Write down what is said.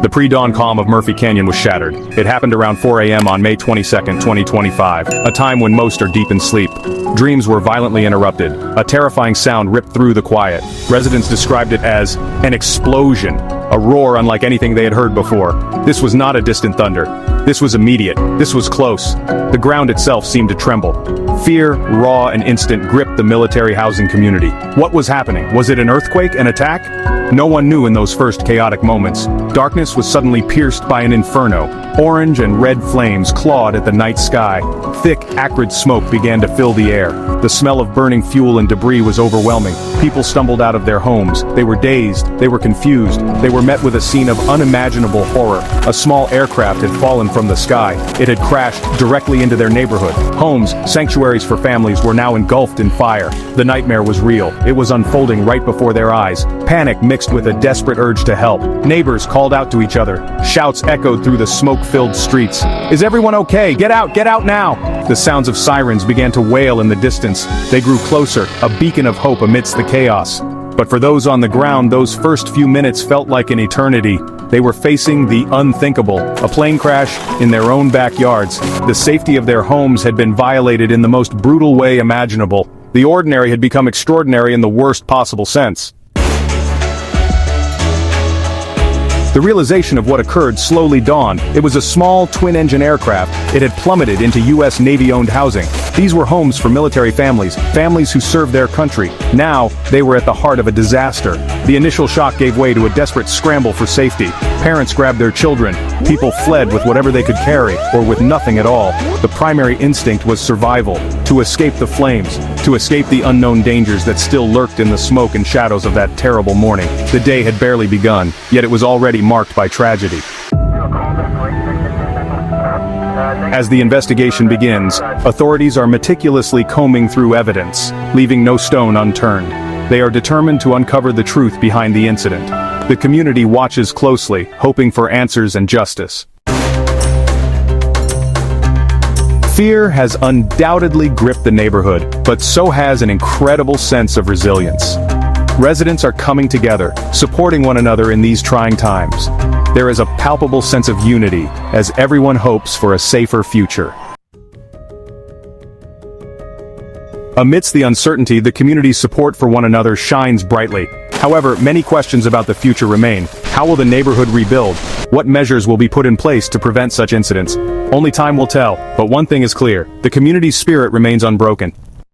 The pre-dawn calm of Murphy Canyon was shattered. It happened around 4 a.m. on May 22, 2025, a time when most are deep in sleep. Dreams were violently interrupted. A terrifying sound ripped through the quiet. Residents described it as an explosion, a roar unlike anything they had heard before. This was not a distant thunder. This was immediate. This was close. The ground itself seemed to tremble. Fear, raw and instant, gripped the military housing community. What was happening? Was it an earthquake, an attack? No one knew in those first chaotic moments. Darkness was suddenly pierced by an inferno. Orange and red flames clawed at the night sky. Thick, acrid smoke began to fill the air. The smell of burning fuel and debris was overwhelming. People stumbled out of their homes. They were dazed. They were confused. They were met with a scene of unimaginable horror. A small aircraft had fallen from the sky. It had crashed directly into their neighborhood. Homes, sanctuaries for families, were now engulfed in fire. The nightmare was real. It was unfolding right before their eyes. Panic mixed with a desperate urge to help. Neighbors called out to each other. Shouts echoed through the smoke-filled streets. "Is everyone okay? Get out now!" The sounds of sirens began to wail in the distance. They grew closer, a beacon of hope amidst the chaos. But for those on the ground, those first few minutes felt like an eternity. They were facing the unthinkable, a plane crash in their own backyards. The safety of their homes had been violated in the most brutal way imaginable. The ordinary had become extraordinary in the worst possible sense. The realization of what occurred slowly dawned. It was a small, twin-engine aircraft. It had plummeted into U.S. Navy-owned housing. These were homes for military families, families who served their country. Now, they were at the heart of a disaster. The initial shock gave way to a desperate scramble for safety. Parents grabbed their children. People fled with whatever they could carry, or with nothing at all. The primary instinct was survival, to escape the flames, to escape the unknown dangers that still lurked in the smoke and shadows of that terrible morning. The day had barely begun, yet it was already marked by tragedy. As the investigation begins, authorities are meticulously combing through evidence, leaving no stone unturned. They are determined to uncover the truth behind the incident. The community watches closely, hoping for answers and justice. Fear has undoubtedly gripped the neighborhood, but so has an incredible sense of resilience. Residents are coming together, supporting one another in these trying times. There is a palpable sense of unity, as everyone hopes for a safer future. Amidst the uncertainty, the community's support for one another shines brightly. However, many questions about the future remain. How will the neighborhood rebuild? What measures will be put in place to prevent such incidents? Only time will tell, but one thing is clear: the community's spirit remains unbroken.